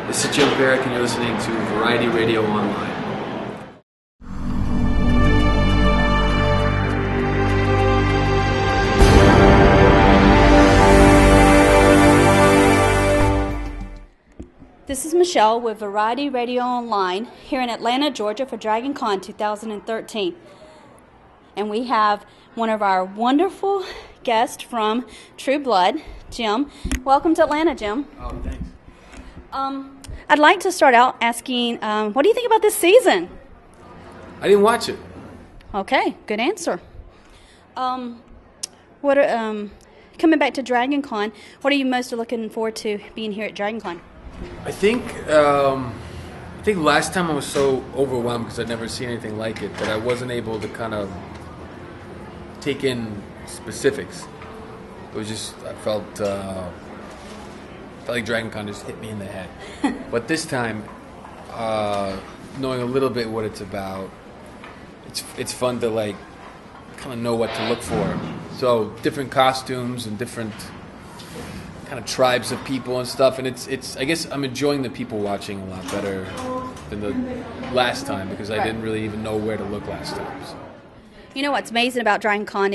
This is Jim Parrack, and you're listening to Variety Radio Online. This is Michelle with Variety Radio Online here in Atlanta, Georgia for DragonCon 2013. And we have one of our wonderful guests from True Blood, Jim. Welcome to Atlanta, Jim. Oh, thanks. I'd like to start out asking, what do you think about this season? I didn't watch it. Okay, good answer. Coming back to DragonCon, what are you most looking forward to being here at DragonCon? I think last time I was so overwhelmed because I'd never seen anything like it that I wasn't able to kind of take in specifics. It was just, I felt like DragonCon just hit me in the head. But this time, knowing a little bit what it's about, it's fun to like kind of know what to look for. So different costumes and different kind of tribes of people and stuff, and it's I guess I'm enjoying the people watching a lot better than the last time because I didn't really even know where to look last time. So. You know what's amazing about DragonCon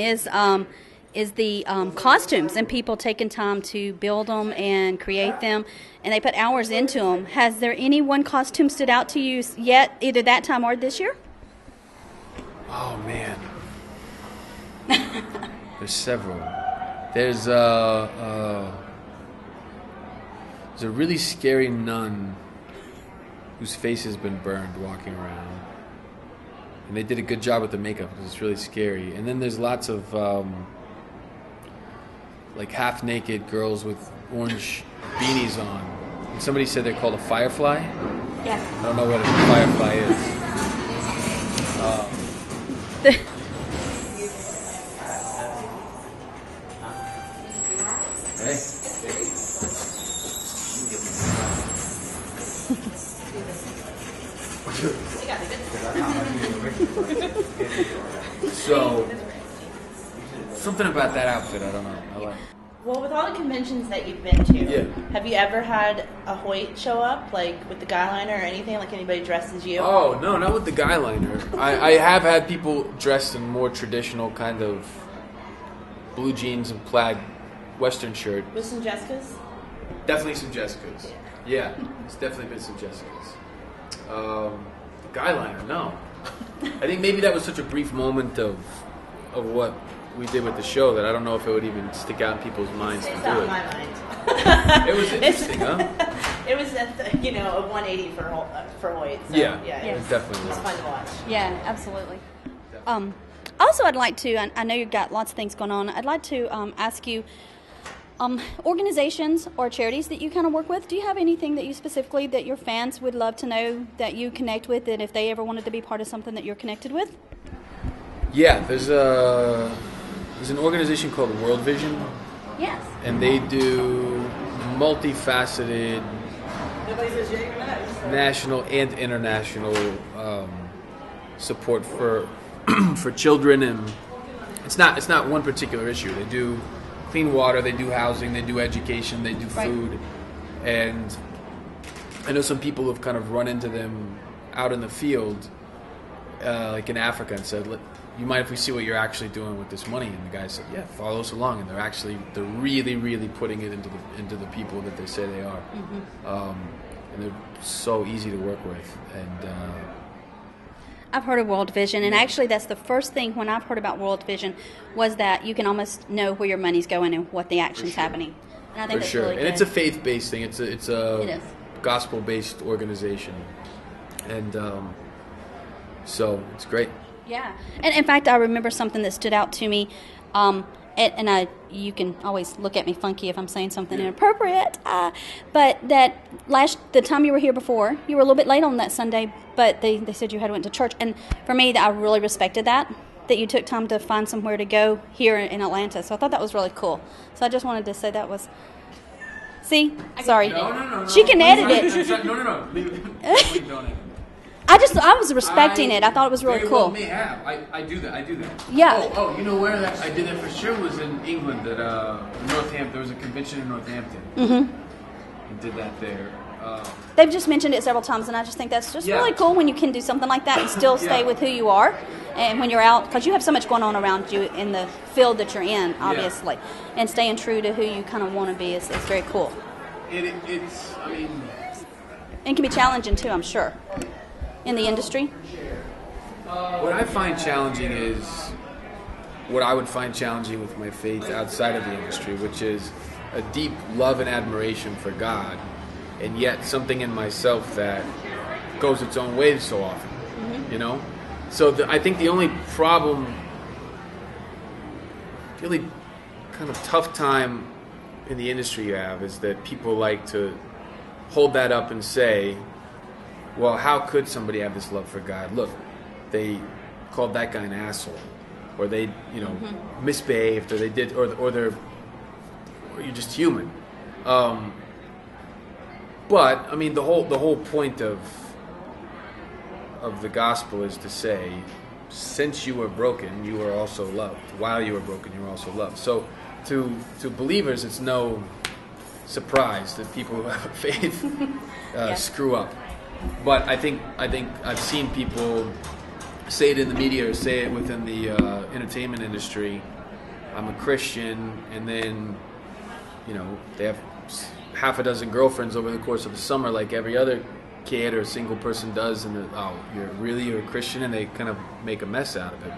is the costumes and people taking time to build them and create them, and they put hours into them. Has there any one costume stood out to you yet, either that time or this year? Oh man, there's several. There's a really scary nun whose face has been burned walking around. And they did a good job with the makeup because it's really scary. And then there's lots of like half-naked girls with orange beanies on. And somebody said they're called a firefly. Yeah. I don't know what a firefly is. Hey. So, something about that outfit, I don't know. I like it. Well, with all the conventions that you've been to, have you ever had a Hoyt show up, like with the Guyliner or anything, like anybody dressed as you? Oh, no, not with the Guyliner. I have had people dressed in more traditional kind of blue jeans and plaid Western shirt. With some Jessicas? Definitely some Jessicas. Yeah, it's definitely been some Jessicas. The Guyliner, no. I think maybe that was such a brief moment of what we did with the show that I don't know if it would even stick out in people's minds to do it. It's not in my mind. It was interesting, huh? It was, a 180 for Hoyt. So, yeah, it was definitely. It was fun to watch. Yeah, absolutely. Also, I'd like to, I know you've got lots of things going on, I'd like to ask you, organizations or charities that you kind of work with, do you have anything that you specifically, that your fans would love to know that you connect with, that if they ever wanted to be part of something that you're connected with? Yeah, there's an organization called World Vision. Yes. And they do multifaceted national and international support for for children, and it's not one particular issue. They do clean water, they do housing, they do education, they do food, and I know some people have kind of run into them out in the field, like in Africa, and said, you mind if we see what you're actually doing with this money? And the guy said, yeah, follow us along. And they're really, really putting it into the people that they say they are. Mm-hmm. And they're so easy to work with. And I've heard of World Vision, and actually that's the first thing when I've heard about World Vision was that you can almost know where your money's going and what the action's happening. And I think that's really good. And it's a faith-based thing. It's a gospel-based organization. And so it's great. Yeah, and in fact, I remember something that stood out to me, you can always look at me funky if I'm saying something inappropriate, but the time you were here before, you were a little bit late on that Sunday, but they said you had went to church, and for me, I really respected that you took time to find somewhere to go here in Atlanta, so I thought that was really cool. So I just wanted to say that was... See? Sorry. No. She can edit it. No. Leave it. Please don't edit. I was respecting it. I thought it was really cool. Well may have. I do that. Yeah. Oh, you know where that I did that for sure was in England at Northampton. There was a convention in Northampton. Mm-hmm. did that there. They've just mentioned it several times, and I just think that's just really cool when you can do something like that and still stay with who you are. And when you're out, because you have so much going on around you in the field that you're in, obviously, and staying true to who you kind of want to be is very cool. It's, I mean... And can be challenging, too, I'm sure, in the industry. What I find challenging is what I would find challenging with my faith outside of the industry, which is a deep love and admiration for God, and yet something in myself that goes its own way so often, you know? So I think the only problem, really kind of tough time in the industry you have is that people like to hold that up and say, well, how could somebody have this love for God? Look, they called that guy an asshole, or they, misbehaved, or they did, or you're just human. But I mean, the whole point of the gospel is to say, since you were broken, you were also loved. While you were broken, you were also loved. So, to believers, it's no surprise that people who have a faith screw up. But I think I've seen people say it in the media or say it within the entertainment industry. I'm a Christian, and then they have half a dozen girlfriends over the course of the summer, like every other kid or single person does, and you're a Christian, and they kind of make a mess out of it.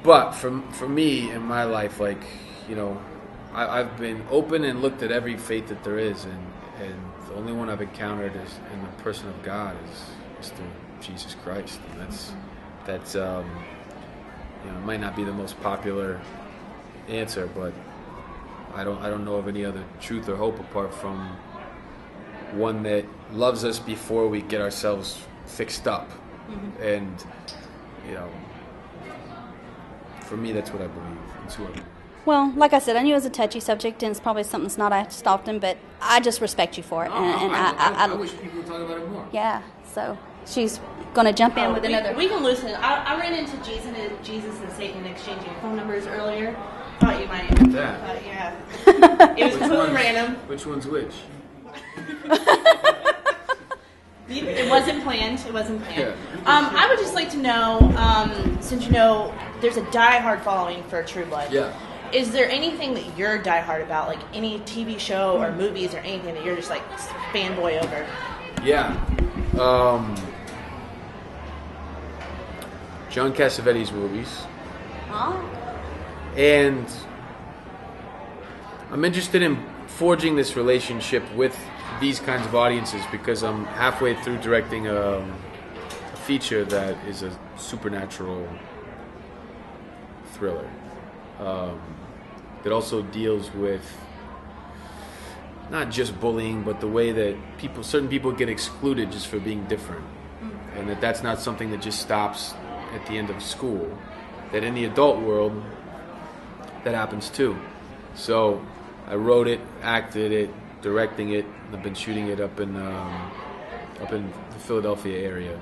But for me in my life, I've been open and looked at every faith that there is, and the only one I've encountered is in the person of God is through Jesus Christ. And that's it might not be the most popular answer, but I don't know of any other truth or hope apart from one that loves us before we get ourselves fixed up. And for me, that's what I believe. It's who I believe. Well, like I said, I knew it was a touchy subject, and it's probably something that's not asked often, but I just respect you for it. I wish people would talk about it more. Yeah, so she's going to jump in with another. We can loosen. I ran into Jesus and Satan exchanging phone numbers earlier. Thought you might. That. Yeah. It was completely random. Which one's which? It wasn't planned. Yeah. I would just like to know, since there's a die-hard following for True Blood. Yeah. Is there anything that you're die-hard about, like any TV show or movies or anything that you're just like fanboy over? Yeah. John Cassavetes movies. Oh. And I'm interested in forging this relationship with these kinds of audiences because I'm halfway through directing a feature that is a supernatural thriller that also deals with not just bullying, but the way that certain people get excluded just for being different, and that's not something that just stops at the end of school. That in the adult world, that happens too. So I wrote it, acted it, directing it. I've been shooting it up in the Philadelphia area,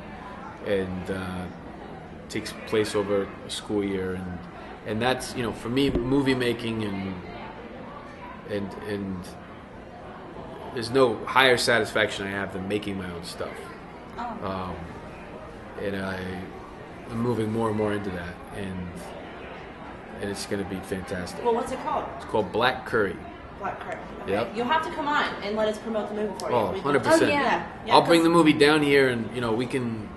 and takes place over a school year, and that's for me, movie making and there's no higher satisfaction I have than making my own stuff. And I'm moving more and more into that, and it's going to be fantastic. Well, what's it called? It's called Black Curry. Black Curry. Okay. Yep. You'll have to come on and let us promote the movie for you. Oh, 100%. Oh, yeah. I'll bring the movie down here, and we can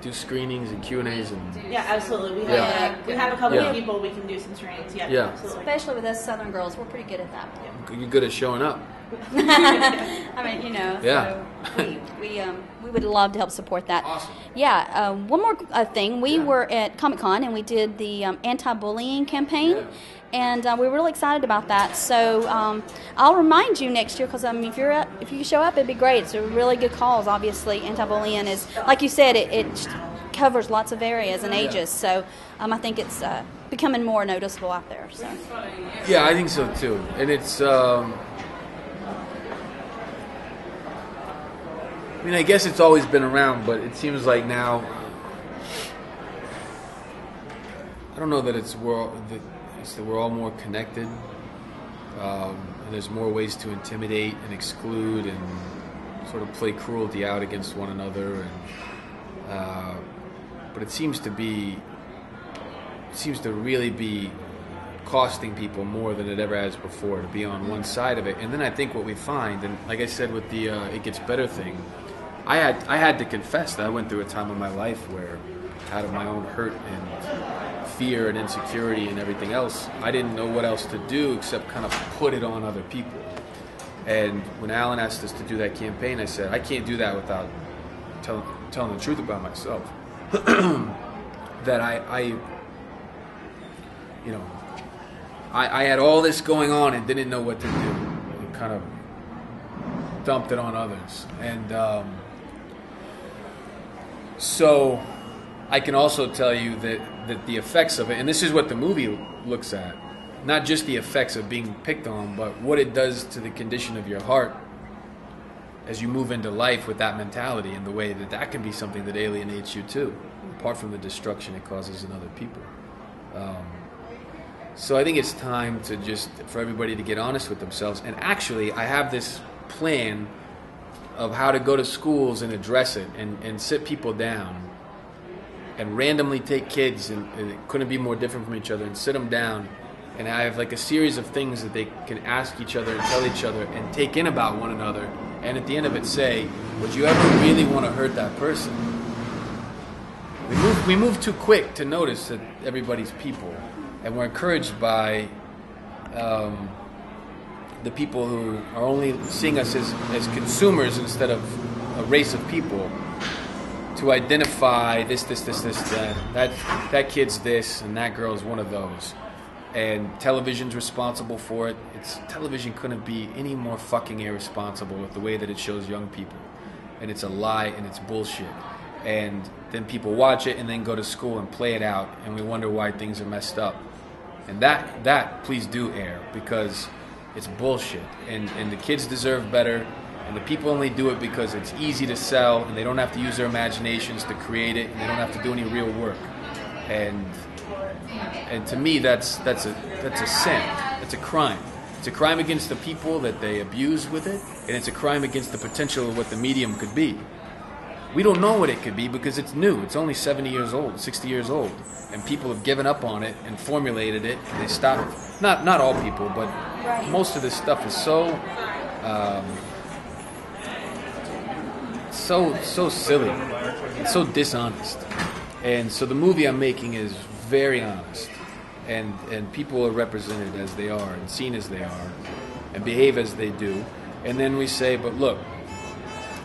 do screenings and Q&As and yeah, absolutely. We have a couple of people we can do some screenings. Yeah, absolutely. Especially with us Southern girls, we're pretty good at that. You're good at showing up. I mean, Yeah. So we would love to help support that. Awesome. Yeah. One more thing. We were at Comic-Con, and we did the Anti-Bullying Campaign. Yeah. And we were really excited about that. So I'll remind you next year, because if you show up, it'd be great. It's a really good cause. Obviously, anti-bullying is, like you said, it covers lots of areas and ages. So I think it's becoming more noticeable out there. So. Yeah, I think so too. And it's, I guess it's always been around, but it seems like now, I don't know that we're all more connected. And there's more ways to intimidate and exclude and sort of play cruelty out against one another. And but it seems to really be costing people more than it ever has before to be on one side of it. And then I think what we find, and like I said with the It Gets Better thing, I had to confess that I went through a time in my life where, out of my own hurt and fear and insecurity and everything else, I didn't know what else to do except kind of put it on other people. And when Alan asked us to do that campaign, I said, I can't do that without telling the truth about myself. That I had all this going on and didn't know what to do, and kind of dumped it on others. And so I can also tell you that the effects of it, and this is what the movie looks at, not just the effects of being picked on, but what it does to the condition of your heart as you move into life with that mentality, and the way that can be something that alienates you too, apart from the destruction it causes in other people. So I think it's time for everybody to get honest with themselves. And actually, I have this plan of how to go to schools and address it and sit people down and randomly take kids, and it couldn't be more different from each other, and sit them down. And I have like a series of things that they can ask each other and tell each other and take in about one another. And at the end of it say, would you ever really want to hurt that person? We move too quick to notice that everybody's people. And we're encouraged by the people who are only seeing us as consumers instead of a race of people, to identify this, that kid's this, and that girl's one of those. And television's responsible for it. Television couldn't be any more fucking irresponsible with the way that it shows young people. And it's a lie, and it's bullshit. And then people watch it and then go to school and play it out, and we wonder why things are messed up. And that please do air, because it's bullshit. And the kids deserve better, and the people only do it because it's easy to sell, and they don't have to use their imaginations to create it, and they don't have to do any real work. And to me, that's a sin. It's a crime. It's a crime against the people that they abuse with it, and it's a crime against the potential of what the medium could be. We don't know what it could be because it's new. It's only 70 years old, 60 years old. And people have given up on it and formulated it, and they stopped. Not all people, but most of this stuff is so silly. It's so dishonest. And so the movie I'm making is very honest. And people are represented as they are and seen as they are and behave as they do. And then we say, but look,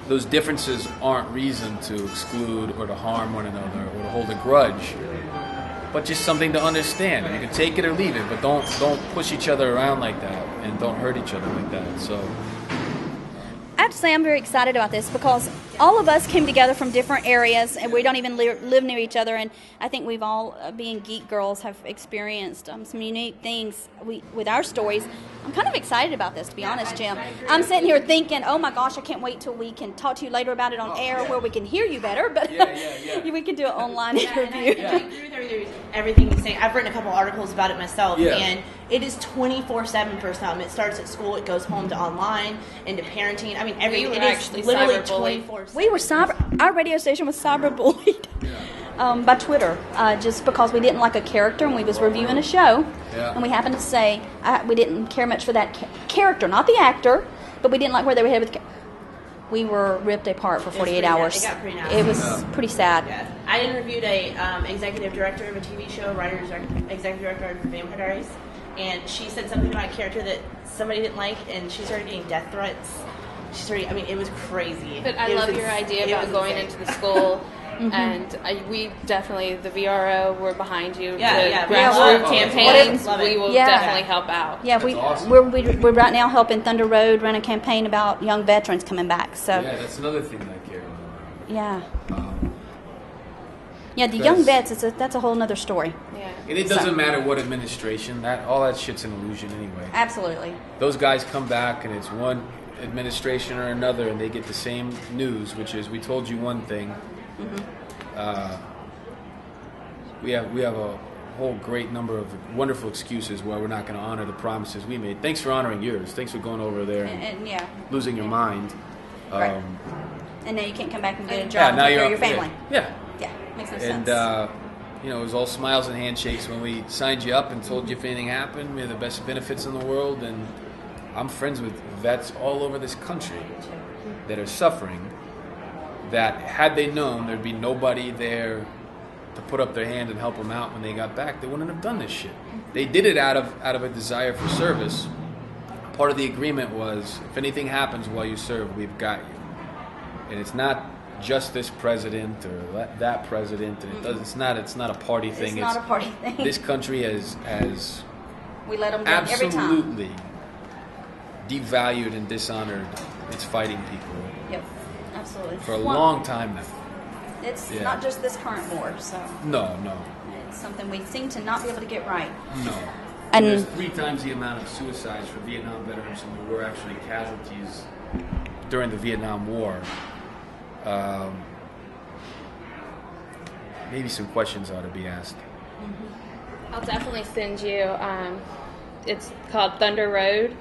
those differences aren't reason to exclude or to harm one another or to hold a grudge, but just something to understand. You can take it or leave it, but don't push each other around like that, and don't hurt each other like that. So I have to say I'm very excited about this because all of us came together from different areas, and we don't even live near each other. And I think we've all, being Geek Girls, have experienced some unique things with our stories. I'm kind of excited about this, to be honest, Jim. I'm sitting here thinking, oh my gosh, I can't wait till we can talk to you later about it on air where we can hear you better. But we can do an online interview. I agree with everything you're saying. I've written a couple articles about it myself, and it is 24/7 for some. It starts at school, it goes home to online, into parenting. I mean, everything. It is literally 24/7. We were our radio station was cyberbullied by Twitter, just because we didn't like a character and we was reviewing a show, and we happened to say we didn't care much for that character, not the actor, but we didn't like where they were headed with we were ripped apart for 48 hours. It got pretty nasty. It was pretty sad. Yeah. I interviewed a executive director of a TV show, executive director of Vampire Diaries, and she said something about a character that somebody didn't like, and she started getting death threats. It was crazy. But I love your idea about going into the school. And we definitely, the VRO, we're behind you. Grassroots campaigns, we will definitely help out. Yeah, we're right now helping Thunder Road run a campaign about young veterans coming back. So that's another thing that I care about. Yeah. The young vets, that's a whole other story. Yeah. And it doesn't matter what administration, all that shit's an illusion anyway. Absolutely. Those guys come back and it's one administration or another, and they get the same news, which is, we told you one thing. We have a whole great number of wonderful excuses why we're not going to honor the promises we made. Thanks for honoring yours. Thanks for going over there and losing your mind. Right. And now you can't come back and get a job and take care of your family. Yeah. Makes no sense. And, it was all smiles and handshakes when we signed you up and told you if anything happened, we had the best benefits in the world. And I'm friends with vets all over this country that are suffering, that had they known there'd be nobody there to put up their hand and help them out when they got back, they wouldn't have done this shit. They did it out of a desire for service. Part of the agreement was, if anything happens while you serve, we've got you. And it's not just this president or that president, and it's not a party thing. It's not a party thing. This country has we let them get every time. Absolutely devalued and dishonored its fighting people. Yep, absolutely. For a long time now. It's not just this current war, so. No. It's something we seem to not be able to get right. No. And there's 3 times the amount of suicides for Vietnam veterans than there were actually casualties during the Vietnam War. Maybe some questions ought to be asked. I'll definitely send you. It's called Thunder Road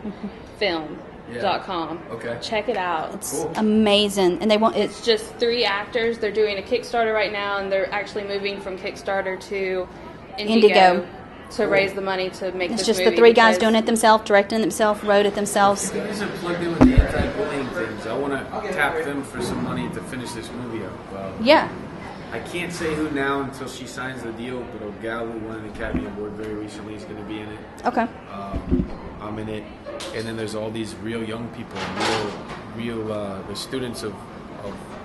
Film.com. Okay. Check it out. It's amazing, and it's just 3 actors. They're doing a Kickstarter right now, and they're actually moving from Kickstarter to Indigo. To raise the money to make this movie. It's just the 3 guys doing it themselves, directing it themselves, wrote it themselves. You guys are plugged in with the anti-bullying things. I want to tap them for some money to finish this movie up. I can't say who now until she signs the deal, but a gal who won an Academy Award very recently is going to be in it. Okay. I'm in it. And then there's all these real young people, the students of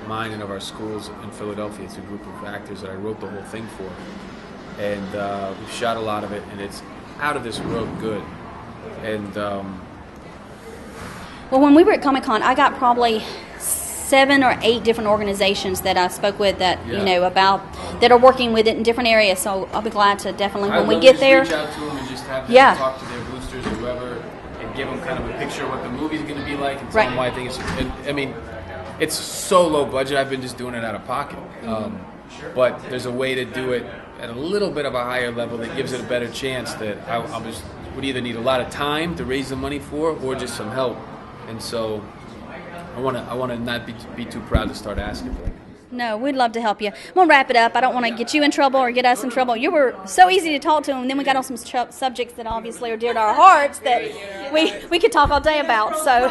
mine and of our schools in Philadelphia. It's a group of actors that I wrote the whole thing for. And we've shot a lot of it, and it's out of this world good. And well, when we were at Comic-Con, I got probably 7 or 8 different organizations that I spoke with that about that are working with it in different areas. So I'll be glad to definitely when we get there. Reach out to them and just have them talk to their boosters or whoever, and give them kind of a picture of what the movie's going to be like, and tell them why I think it's so low budget. I've been just doing it out of pocket. But there's a way to do it at a little bit of a higher level that gives it a better chance that I would either need a lot of time to raise the money for, or just some help. And so I want to not be too proud to start asking for it. No, we'd love to help you. We'll wrap it up. I don't want to get you in trouble or get us in trouble. You were so easy to talk to, and then we got on some subjects that obviously are dear to our hearts that we could talk all day about. So.